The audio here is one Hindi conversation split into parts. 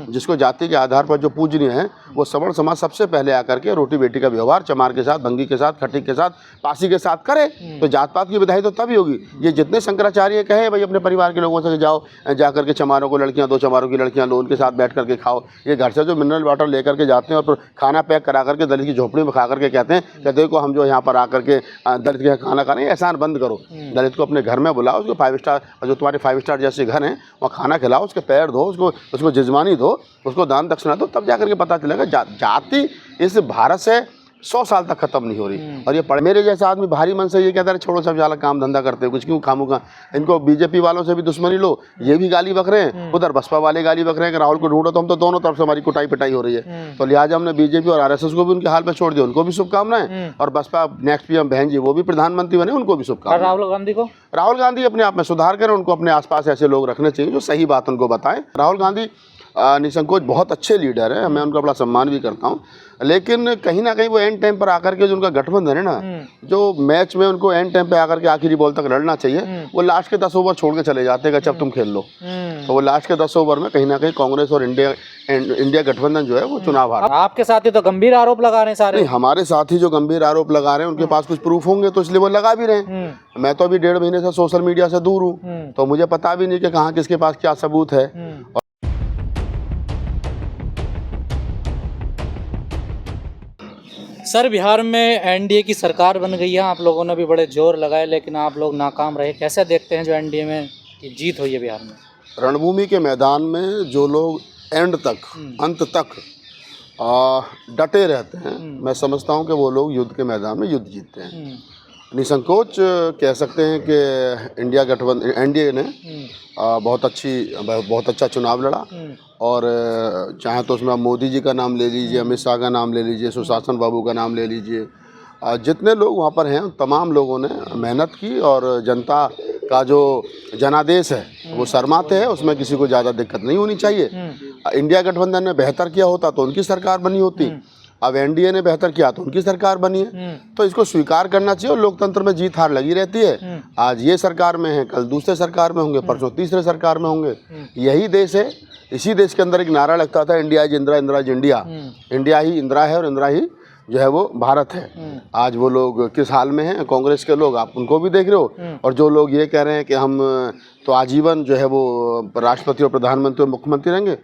जिसको जाति के आधार पर जो पूजनीय है, वो सवर्ण समाज सबसे पहले आकर के रोटी बेटी का व्यवहार चमार के साथ, भंगी के साथ, खटीक के साथ, पासी के साथ करे तो जात पात की विधाई तो तभी होगी। ये जितने शंकराचार्य कहे भाई अपने परिवार के लोगों से जाओ, जाकर के चमारों को लड़कियां, 2 चमारों की लड़कियां लो, उनके साथ बैठ करके खाओ। ये घर से जो मिनरल वाटर लेकर के जाते हैं और खाना पैक करा करके दलित की झोपड़ी में खा करके कहते हैं कि देखो हम जो यहाँ पर आकर के दलित के खाना खा रहे हैं, एहसान बंद करो। दलित को अपने घर में बुलाओ, उसको 5 स्टार, जो तुम्हारे 5 स्टार जैसे घर हैं वहाँ खाना खिलाओ, उसके पैर धो, उसको जिस्मानी धो, उसको दान दक्षिणा दो, तब जाकर के पता चलेगा जाति इस भारत से 100 साल तक खत्म नहीं हो रही। और ये मेरे जैसा आदमी भारी मन से ये कहता है छोड़ो सब जाला काम धंधा करते हो, कुछ क्यों खामूंगा। इनको बीजेपी वालों से भी दुश्मनी लो, ये भी गाली बक रहे हैं, उधर बसपा वाले गाली बक रहे हैं कि राहुल को ढूंढो, तो हम तो दोनों तरफ से हमारी कुटाई पिटाई हो रही है। तो लिहाजा हमने बीजेपी और आरएसएस को भी उनके हाल पे छोड़ दिया, उनको भी शुभकामनाएं। और बसपा नेक्स्ट पीएम बहन जी वो भी प्रधानमंत्री बने, उनको भी शुभकामनाएं। राहुल गांधी अपने आप में सुधार करें, उनको अपने आसपास ऐसे लोग रखने चाहिए जो सही बात उनको बताएं। राहुल गांधी निसंकोच बहुत अच्छे लीडर है, मैं उनका बड़ा सम्मान भी करता हूँ, लेकिन कहीं ना कहीं वो एंड टाइम पर आकर के जो उनका गठबंधन है ना, जो मैच में उनको एंड टाइम पे आकर के आखिरी बॉल तक लड़ना चाहिए, वो लास्ट के 10 ओवर छोड़ के चले जाते हैं कि जब तुम खेल लो। तो वो लास्ट के 10 ओवर में कहीं ना कहीं कांग्रेस और इंडिया गठबंधन जो है वो चुनाव हारा। आपके साथी तो गंभीर आरोप लगा रहे हैं सारे। नहीं, हमारे साथी जो गंभीर आरोप लगा रहे हैं उनके पास कुछ प्रूफ होंगे तो इसलिए वो लगा भी रहे हैं। मैं तो अभी 1.5 महीने से सोशल मीडिया से दूर हूँ, तो मुझे पता भी नहीं कि कहाँ किसके पास क्या सबूत है। सर, बिहार में एनडीए की सरकार बन गई है, आप लोगों ने भी बड़े जोर लगाए लेकिन आप लोग नाकाम रहे। कैसे देखते हैं जो एनडीए में की जीत हुई है बिहार में? रणभूमि के मैदान में जो लोग एंड तक, अंत तक डटे रहते हैं, मैं समझता हूं कि वो लोग युद्ध के मैदान में युद्ध जीतते हैं। निसंकोच कह सकते हैं कि इंडिया गठबंधन, एनडीए ने बहुत अच्छा चुनाव लड़ा। और चाहे तो उसमें आप मोदी जी का नाम ले लीजिए, अमित शाह का नाम ले लीजिए, सुशासन बाबू का नाम ले लीजिए, जितने लोग वहाँ पर हैं तमाम लोगों ने मेहनत की। और जनता का जो जनादेश है वो शर्माते हैं, उसमें किसी को ज़्यादा दिक्कत नहीं होनी चाहिए। इंडिया गठबंधन ने बेहतर किया होता तो उनकी सरकार बनी होती, अब एनडीए ने बेहतर किया तो उनकी सरकार बनी है। तो इसको स्वीकार करना चाहिए, और लोकतंत्र में जीत हार लगी रहती है। आज ये सरकार में है, कल दूसरे सरकार में होंगे, परसों तीसरे सरकार में होंगे। यही देश है। इसी देश के अंदर एक नारा लगता था, India is Indira, Indira is India. India ही इंदिरा है और इंदिरा ही जो है वो भारत है। आज वो लोग किस हाल में हैं, कांग्रेस के लोग, आप उनको भी देख रहे हो। और जो लोग ये कह रहे हैं कि हम तो आजीवन जो है वो राष्ट्रपति और प्रधानमंत्री और मुख्यमंत्री रहेंगे,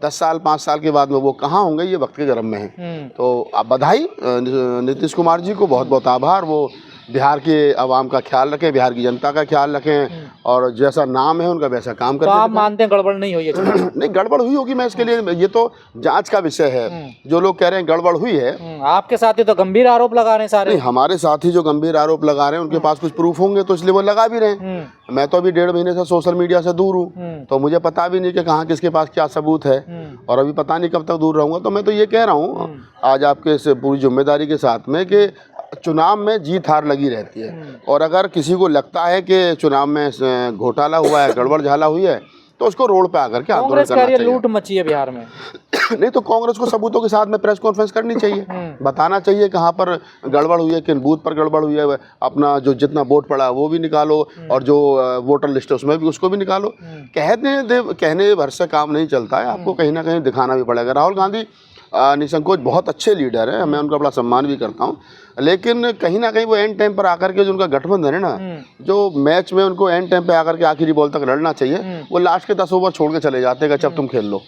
10 साल 5 साल के बाद में वो कहाँ होंगे, ये वक्त के गर्म में है। तो आप बधाई नीतीश कुमार जी को, बहुत बहुत आभार। वो बिहार के आवाम का ख्याल रखें, बिहार की जनता का ख्याल रखें, और जैसा नाम है उनका वैसा काम करें। तो आप मानते हैं गड़बड़ नहीं हुई है? नहीं, गड़बड़ हुई होगी, मैं इसके लिए, ये तो जांच का विषय है। जो लोग कह रहे हैं गड़बड़ हुई है, आपके साथी तो गंभीर आरोप लगा रहे हैं सारे। नहीं, हमारे साथी जो गंभीर आरोप लगा रहे हैं उनके पास कुछ प्रूफ होंगे तो इसलिए वो लगा भी रहे हैं। मैं तो अभी 1.5 महीने से सोशल मीडिया से दूर हूँ, तो मुझे पता भी नहीं कि कहाँ किसके पास क्या सबूत है, और अभी पता नहीं कब तक दूर रहूँगा। तो मैं तो ये कह रहा हूँ आज आपके इस पूरी जिम्मेदारी के साथ में कि चुनाव में जीत हार लगी रहती है, और अगर किसी को लगता है कि चुनाव में घोटाला हुआ है, गड़बड़ झाला हुई है, तो उसको रोड पे आकर के आंदोलन करना चाहिए। लूट मची है बिहार में। नहीं तो कांग्रेस को सबूतों के साथ में प्रेस कॉन्फ्रेंस करनी चाहिए, बताना चाहिए कहाँ पर गड़बड़ हुई है, किन बूथ पर गड़बड़ हुई है, अपना जो जितना वोट पड़ा वो भी निकालो, और जो वोटर लिस्ट है उसमें भी उसको भी निकालो। कहने भर से काम नहीं चलता है, आपको कहीं ना कहीं दिखाना भी पड़ेगा। राहुल गांधी निसंकोच बहुत अच्छे लीडर है, मैं उनका बड़ा सम्मान भी करता हूँ, लेकिन कहीं ना कहीं वो एंड टाइम पर आकर के जो उनका गठबंधन है ना, जो मैच में उनको एंड टाइम पे आकर के आखिरी बॉल तक लड़ना चाहिए, वो लास्ट के 10 ओवर छोड़ के चले जाते हैं कि जब तुम खेल लो।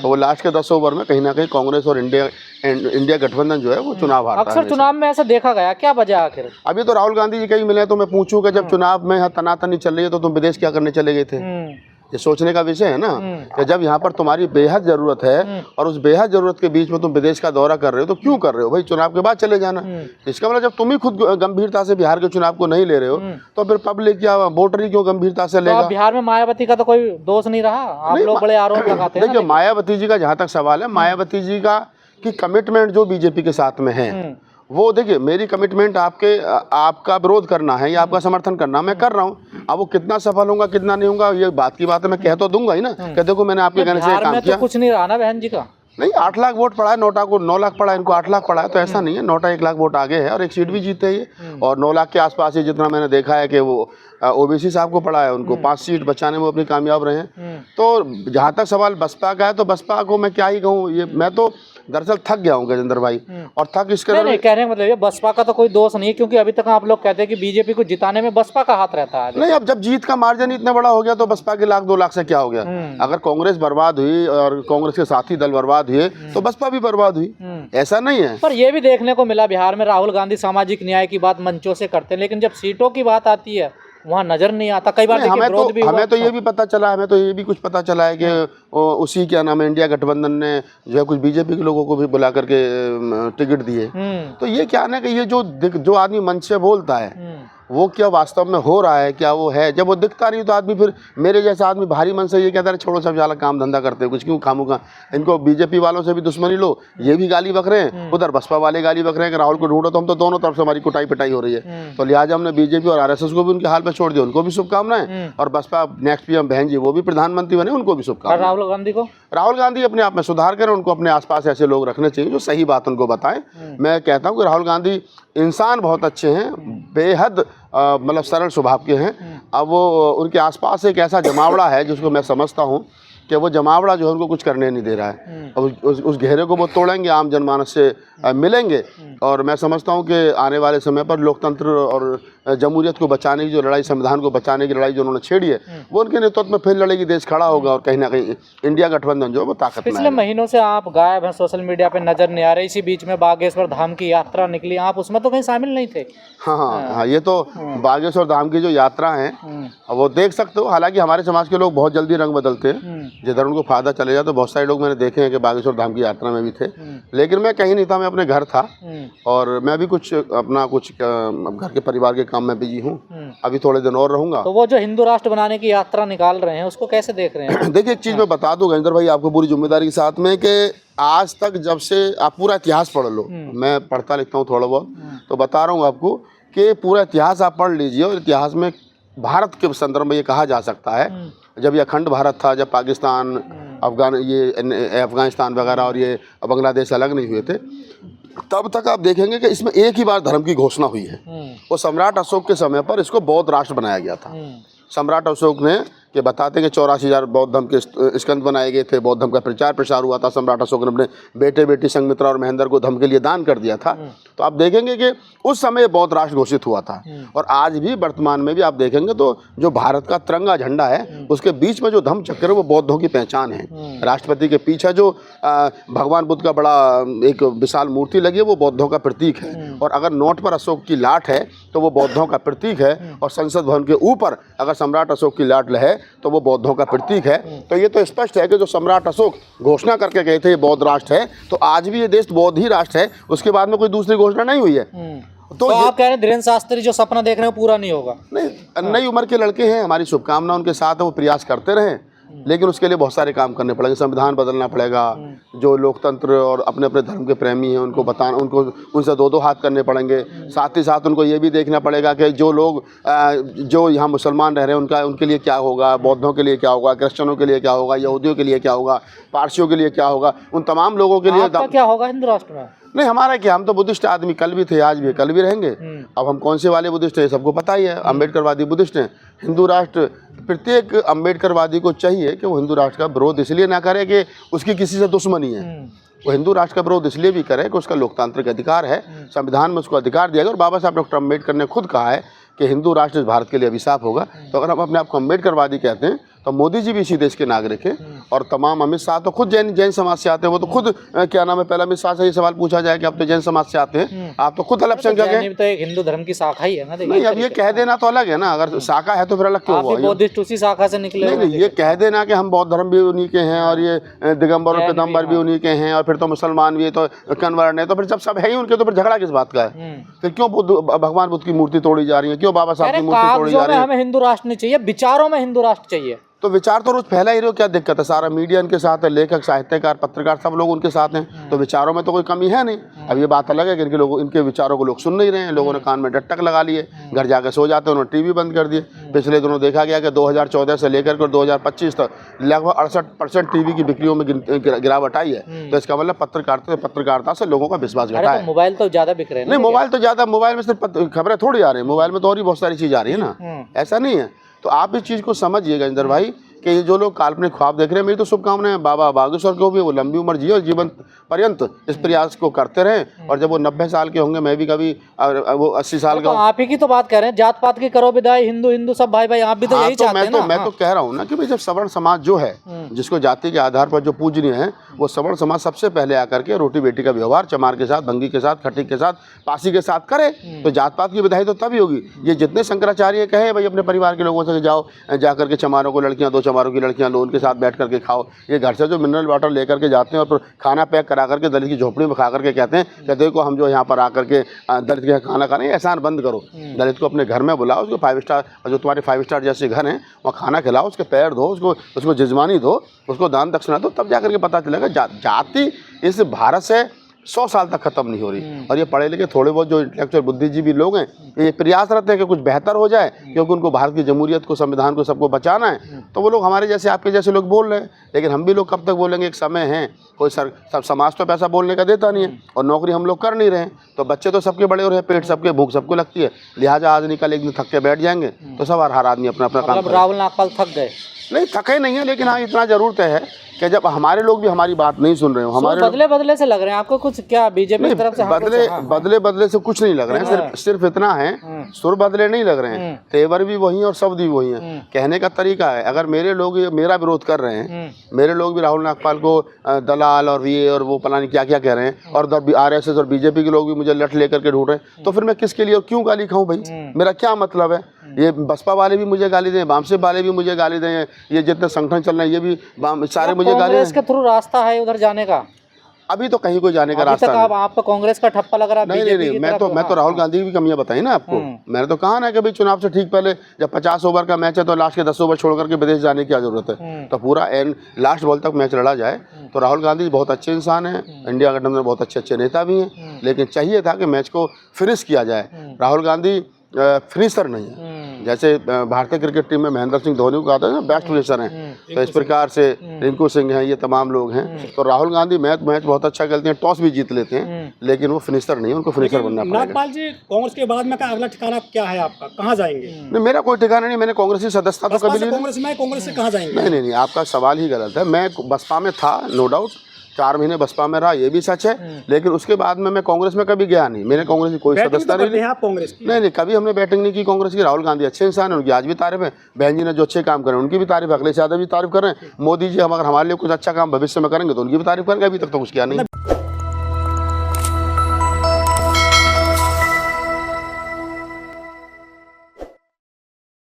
तो वो लास्ट के 10 ओवर में कहीं ना कहीं कांग्रेस और इंडिया गठबंधन जो है वो चुनाव हारता है। अक्सर चुनाव में ऐसा देखा गया, क्या वजह आखिर? अभी तो राहुल गांधी जी कहीं मिले तो मैं पूछूं कि जब चुनाव में तनातनी चल रही है तो तुम विदेश क्या करने चले गए थे? ये सोचने का विषय है ना, कि जब यहाँ पर तुम्हारी बेहद जरूरत है और उस बेहद जरूरत के बीच में तुम विदेश का दौरा कर रहे हो, तो क्यों कर रहे हो भाई? चुनाव के बाद चले जाना। इसका मतलब जब तुम ही खुद गंभीरता से बिहार के चुनाव को नहीं ले रहे हो, तो फिर पब्लिक या वोटर ही क्यों गंभीरता से लेगा? बिहार में मायावती का तो कोई दोष नहीं रहा, आप लोग बड़े आरोप लगाते हैं। देखिए, मायावती जी का जहाँ तक सवाल है, मायावती जी का की कमिटमेंट जो बीजेपी के साथ में है, वो देखिए, मेरी कमिटमेंट आपका विरोध करना है या आपका समर्थन करना, मैं कर रहा हूँ। अब वो कितना सफल होगा कितना नहीं होगा ये बात की बात है, मैं कह तो दूंगा ही ना कि देखो मैंने आपके कहने से काम किया। कुछ नहीं रहा ना बहन जी का। नहीं, 8 लाख वोट पड़ा है, नोटा को 9 लाख पड़ा है, इनको 8 लाख पड़ा है, तो ऐसा नहीं है, नोटा 1 लाख वोट आगे है और एक सीट भी जीते हैं ये। और 9 लाख के आसपास ही जितना मैंने देखा है कि वो ओबीसी साहब को पड़ा है, उनको 5 सीट बचाने में अपनी कामयाब रहे हैं। तो जहाँ तक सवाल बसपा का है, तो बसपा को मैं क्या ही कहूँ, ये मैं तो दरअसल थक गया हूँ गजेंद्र भाई, और थक इसके नहीं, कहने का मतलब ये बसपा का तो कोई दोष नहीं है, क्योंकि अभी तक आप लोग कहते हैं कि बीजेपी को जिताने में बसपा का हाथ रहता है। नहीं, अब जब जीत का मार्जिन इतना बड़ा हो गया तो बसपा के 1 लाख 2 लाख से क्या हो गया। अगर कांग्रेस बर्बाद हुई और कांग्रेस के साथी दल बर्बाद हुए तो बसपा भी बर्बाद हुई, ऐसा नहीं है। पर ये भी देखने को मिला बिहार में राहुल गांधी सामाजिक न्याय की बात मंचों से करते हैं, लेकिन जब सीटों की बात आती है वहाँ नजर नहीं आता। कई बार हमें तो ये भी पता चला, हमें तो ये भी कुछ पता चला है कि उसी क्या नाम है, इंडिया गठबंधन ने जो है कुछ बीजेपी के लोगों को भी बुला करके टिकट दिए। तो ये क्या ना कि ये जो आदमी मंच से बोलता है वो क्या वास्तव में हो रहा है, क्या वो है। जब वो दिखता नहीं तो आदमी, फिर मेरे जैसा आदमी भारी मन से ये कहता है छोड़ो सब जाला काम धंधा करते हैं, कुछ क्यों खामूखा, इनको बीजेपी वालों से भी दुश्मनी लो, ये भी गाली बक रहे हैं, उधर बसपा वाले गाली बक रहे हैं कि राहुल को ढूंढो, तो हम तो दोनों तरफ से हमारी कुटाई पिटाई हो रही है। तो लिहाजा हमने बीजेपी और आरएसएस को भी उनके हाल पे छोड़ दिया, उनको भी शुभकामनाएं, और बसपा नेक्स्ट पीएम बहन जी वो भी प्रधानमंत्री बने, उनको भी शुभकामनाएं। राहुल गांधी अपने आप में सुधार करें, उनको अपने आसपास ऐसे लोग रखने चाहिए जो सही बात उनको बताएं। मैं कहता हूँ कि राहुल गांधी इंसान बहुत अच्छे हैं, बेहद मतलब सरल स्वभाव के हैं। अब वो उनके आसपास एक ऐसा जमावड़ा है जिसको मैं समझता हूँ कि वो जमावड़ा जो है उनको कुछ करने नहीं दे रहा है। अब उस घेरे को वो तोड़ेंगे, आम जनमानस से मिलेंगे, और मैं समझता हूँ कि आने वाले समय पर लोकतंत्र और जमहूरियत को बचाने की जो लड़ाई, संविधान को बचाने की लड़ाई जो उन्होंने छेड़ी है, वो उनके नेतृत्व में फिर लड़ेगी, देश खड़ा होगा, और कहीं ना कहीं इंडिया गठबंधन जो है वो ताकत में आएगा। पिछले महीनों से आप गायब हैं, सोशल मीडिया पे नजर नहीं आ रहे। इसी बीच में बागेश्वर धाम की यात्रा निकली, आप उसमें तो कहीं शामिल नहीं थे। हाँ, ये तो बागेश्वर धाम की जो यात्रा है वो देख सकते हो। हालांकि हमारे समाज के लोग बहुत जल्दी रंग बदलते हैं, जिधर उनको फायदा चले जाए, तो बहुत सारे लोग मैंने देखे हैं कि बागेश्वर धाम की यात्रा में भी थे, लेकिन मैं कहीं नहीं था, मैं अपने घर था, और मैं भी कुछ घर के परिवार के काम में बिजी हूँ। अभी थोड़े दिन और रहूंगा। तो वो जो हिंदू राष्ट्र बनाने की यात्रा निकाल रहे हैं उसको कैसे देख रहे हैं? देखिए, एक चीज मैं बता दूं गजेंद्र भाई आपको पूरी जिम्मेदारी के साथ में, कि आज तक जब से आप पूरा इतिहास पढ़ लो, मैं पढ़ता लिखता हूँ थोड़ा बहुत, तो बता रहा हूँ आपको कि पूरा इतिहास आप पढ़ लीजिए, और इतिहास में भारत के संदर्भ में ये कहा जा सकता है, जब ये अखंड भारत था, जब पाकिस्तान, अफगानिस्तान वगैरह और ये बांग्लादेश अलग नहीं हुए थे, तब तक आप देखेंगे कि इसमें एक ही बार धर्म की घोषणा हुई है। वो सम्राट अशोक के समय पर इसको बौद्ध राष्ट्र बनाया गया था। सम्राट अशोक ने कि बताते हैं कि 84,000 बौद्ध धर्म के स्कंद बनाए गए थे, बौद्ध धर्म का प्रचार प्रसार हुआ था। सम्राट अशोक ने अपने बेटे बेटी संघमित्रा और महेंद्र को धर्म के लिए दान कर दिया था। तो आप देखेंगे कि उस समय बौद्ध राष्ट्र घोषित हुआ था, और आज भी वर्तमान में भी आप देखेंगे तो जो भारत का तिरंगा झंडा है उसके बीच में जो धम्म चक्र है वो बौद्धों की पहचान है। राष्ट्रपति के पीछे जो भगवान बुद्ध का बड़ा एक विशाल मूर्ति लगी है वो बौद्धों का प्रतीक है, और अगर नोट पर अशोक की लाट है तो वो बौद्धों का प्रतीक है, और संसद भवन के ऊपर अगर सम्राट अशोक की लाट है तो वो बौद्धों का प्रतीक है। तो ये तो स्पष्ट है कि जो सम्राट अशोक घोषणा करके गए थे ये बौद्ध राष्ट्र है, तो आज भी ये देश बौद्ध ही राष्ट्र है, उसके बाद में कोई दूसरी घोषणा नहीं हुई है। तो आप कह रहे हैं धीरेन्द्र शास्त्री जो सपना देख रहे हैं पूरा नहीं होगा? नहीं, नई उम्र के लड़के हैं, हमारी शुभकामना उनके साथ है, वो प्रयास करते रहें, लेकिन उसके लिए बहुत सारे काम करने पड़ेंगे। संविधान बदलना पड़ेगा, जो लोकतंत्र और अपने अपने धर्म के प्रेमी हैं उनको बताना, उनको उनसे दो हाथ करने पड़ेंगे। साथ ही साथ उनको ये भी देखना पड़ेगा कि जो लोग जो यहाँ मुसलमान रह रहे हैं उनके लिए क्या होगा, बौद्धों के लिए क्या होगा, क्रिश्चियनों के लिए क्या होगा, यहूदियों के लिए क्या होगा, पारसियों के लिए क्या होगा, उन तमाम लोगों के लिए क्या होगा हिंदू राष्ट्र में? नहीं, हमारा क्या, हम तो बुद्धिस्ट आदमी कल भी थे, आज भी, कल भी रहेंगे। अब हम कौन से वाले बुद्धिस्ट हैं सबको पता ही है, अम्बेडकरवादी बुद्धिस्ट हैं। हिंदू राष्ट्र, प्रत्येक अम्बेडकरवादी को चाहिए कि वो हिंदू राष्ट्र का विरोध इसलिए ना करे कि उसकी किसी से दुश्मनी है, वो हिंदू राष्ट्र का विरोध इसलिए भी करे कि उसका लोकतांत्रिक अधिकार है, संविधान में उसको अधिकार दिया गया, और बाबा साहब डॉक्टर अम्बेडकर ने खुद कहा है कि हिंदू राष्ट्र भारत के लिए अभिशाप होगा। तो अगर हम अपने आप को अम्बेडकरवादी कहते हैं तो मोदी जी भी इसी देश के नागरिक हैं, और तमाम अमित शाह तो खुद जैन समाज से आते हैं, वो तो खुद क्या नाम है, पहले अमित शाह से ये सवाल पूछा जाए कि आप तो जैन समाज से आते हैं, आप तो खुद अल्पसंख्यक हैं। तो एक हिंदू धर्म की शाखा ही है ना। नहीं, अब ये कह देना तो अलग है ना, अगर शाखा है तो फिर अलग क्यों हुआ? बौद्धिस्ट उसी शाखा से निकले। नहीं, ये कह देना कि हम बौद्ध धर्म भी उन्हीं के हैं, और ये दिगंबर और पीताम्बर भी उन्हीं के हैं, और फिर तो मुसलमान भी है, तो कन्वर्ट है, तो फिर जब सब है ही उनके, तो फिर झगड़ा किस बात का है? फिर क्यों भगवान बुद्ध की मूर्ति तोड़ी जा रही है, क्यों बाबा साहब की मूर्ति तोड़ी जा रही है? हमें हिंदू राष्ट्र नहीं चाहिए, विचारों में हिंदू राष्ट्र चाहिए। तो विचार तो रोज फैला ही रहे हो, क्या दिक्कत है? सारा मीडिया इनके साथ है, लेखक, साहित्यकार, पत्रकार सब लोग उनके साथ हैं, तो विचारों में तो कोई कमी है नहीं। अब ये बात अलग है कि इनके विचारों को लोग सुन नहीं रहे हैं, लोगों ने कान में डट्टक लगा लिए, घर जाकर सो जाते हैं, उन्होंने टीवी बंद कर दिए। पिछले दिनों देखा गया कि 2014 से लेकर के 2025 तक लगभग 68% टीवी की बिक्रियों में गिरावट आई है। तो इसका मतलब पत्रकारिता से लोगों का विश्वास घटा है। मोबाइल तो ज्यादा बिक रहे हैं। नहीं, मोबाइल तो ज्यादा, मोबाइल में सिर्फ खबरें थोड़ी आ रही है, मोबाइल में तो और भी बहुत सारी चीज आ रही है ना, ऐसा नहीं है। तो आप इस चीज़ को समझिए गजेंद्र भाई कि ये जो लोग काल्पनिक ख्वाब देख रहे हैं, मेरी तो शुभकामनाएं हैं बाबा बागेश्वर को भी, वो लंबी उम्र जिए और जीवन पर्यंत इस प्रयास को करते रहें। और जब वो 90 साल के होंगे, मैं भी कभी वो 80 साल का। आप ही की तो बात कर रहे हैं, जात पात की करो विदाई, हिंदू हिंदू सब भाई भाई, आप भी तो यही चाहते हैं ना। मैं तो कह रहा हूँ ना कि भाई जब सवर्ण समाज जो है, जिसको जाति के आधार पर जो पूजनीय है, वो सवर्ण समाज सबसे पहले आकर के रोटी बेटी का व्यवहार चमार के साथ, भंगी के साथ, खटीक के साथ, पासी के साथ करे, तो जात पात की विदाई तो तभी होगी। ये जितने शंकराचार्य कहे भाई अपने परिवार के लोगों से जाओ, जाकर के चमारों को लड़कियां, 2 चमारों की लड़कियां लो, उनके साथ बैठ करके खाओ। ये घर से जो मिनरल वाटर लेकर के जाते हैं और फिर खाना पैक करा करके दलित की झोपड़ी में खा करके कहते हैं कि देखो हम जो यहाँ पर आकर के दलित के खाना खा रहे हैं, एहसान बंद करो। दलित को अपने घर में बुलाओ, उसको 5 स्टार, जो तुम्हारे 5 स्टार जैसे घर हैं वहाँ खाना खिलाओ, उसके पैर धो, उसको जिजमानी दो, उसको दान दक्षिणा दो, तब जाकर के पता चलेगा जाति इस भारत से 100 साल तक खत्म नहीं हो रही। और ये पढ़े लिखे थोड़े बहुत जो इंटेलेक्चुअल बुद्धिजीवी लोग हैं, ये प्रयासरत है कि कुछ बेहतर हो जाए, क्योंकि उनको भारत की जमहूरियत को, संविधान को, सबको बचाना है। तो वो लोग हमारे जैसे, आपके जैसे लोग बोल रहे हैं, लेकिन हम भी लोग कब तक बोलेंगे? एक समय है, कोई सब समाज तो पैसा बोलने का देता नहीं है, और नौकरी हम लोग कर नहीं रहे हैं, तो बच्चे तो सबके बड़े हो रहे हैं, पेट सबके, भूख सबको लगती है, लिहाजा आज निकल एक दिन थक के बैठ जाएंगे, तो सब हर आदमी अपना अपना काम। राहुल नागपाल थक गए? नहीं, थके नहीं है, लेकिन हाँ इतना जरूर तय है कि जब हमारे लोग भी हमारी बात नहीं सुन रहे हो, हमारे बदले से लग रहे हैं आपको कुछ, क्या बीजेपी की तरफ से? बदले से कुछ नहीं लग रहे हैं, सिर्फ इतना है, सुर बदले नहीं लग रहे हैं, तेवर भी वही और शब्द भी वही है। कहने का तरीका है, अगर मेरे लोग मेरा विरोध कर रहे हैं, मेरे लोग भी राहुल नागपाल को दलाल और ये और वो पता नहीं क्या क्या कह रहे हैं, और RSS और बीजेपी के लोग भी मुझे लठ लेकर के ढूंढ रहे हैं, तो फिर मैं किसके लिए और क्यों गाली खाऊं भाई? मेरा क्या मतलब है? ये बसपा वाले भी मुझे गाली दें, वामसेप वाले भी मुझे गाली दें, ये जितने संगठन चल रहे हैं ये भी सारे मुझे गाली दें। इसके थ्रू रास्ता है उधर जाने का? अभी तो कहीं कोई जाने का रास्ता नहीं। आपको कांग्रेस का ठप्पा लग रहा है? नहीं, मैं तो राहुल गांधी की भी कमियां बताई ना आपको। मैंने तो कहा ना कि भाई चुनाव से ठीक पहले जब 50 ओवर का मैच है तो लास्ट के 10 ओवर छोड़ करके विदेश जाने की क्या जरूरत है? तो पूरा एंड लास्ट बॉल तक मैच लड़ा जाए। तो राहुल गांधी बहुत अच्छे इंसान हैं, इंडिया गठबंधन में बहुत अच्छे नेता भी हैं, लेकिन चाहिए था कि मैच को फिनिश किया जाए। राहुल गांधी फिनिशर नहीं है, जैसे भारतीय क्रिकेट टीम में महेंद्र सिंह धोनी को कहते हैं ना बेस्ट फिनिशर हैं, तो इस प्रकार से रिंकू सिंह हैं, ये तमाम लोग हैं। तो राहुल गांधी मैच बहुत अच्छा खेलते हैं, टॉस भी जीत लेते हैं, लेकिन वो फिनिशर नहीं है, उनको फिनिशर बनना पड़ेगा। नागपाल जी, कांग्रेस के बाद में का अगला ठिकाना क्या है आपका? कहाँ जाएंगे? नहीं, मेरा कोई ठिकाना नहीं, मैंने कांग्रेस की सदस्यता तो कभी नहीं। कांग्रेस से कहाँ जाएंगे? नहीं, आपका सवाल ही गलत है। मैं बसपा में था, नो डाउट, 4 महीने बसपा में रहा, ये भी सच है, लेकिन उसके बाद में मैं कांग्रेस में कभी गया नहीं। मैंने कांग्रेस की कोई सदस्यता नहीं। आप कांग्रेस की? नहीं, कभी हमने बैटिंग नहीं की कांग्रेस की। राहुल गांधी अच्छे इंसान हैं, उनकी आज भी तारीफ है, बहन जी ने जो अच्छे काम करे उनकी भी तारीफ, अखिलेश यादव भी तारीफ कर रहे हैं, मोदी जी अगर हमारे लिए कुछ अच्छा काम भविष्य में करेंगे तो उनकी भी तारीफ करेंगे। अभी तक तो कुछ किया नहीं।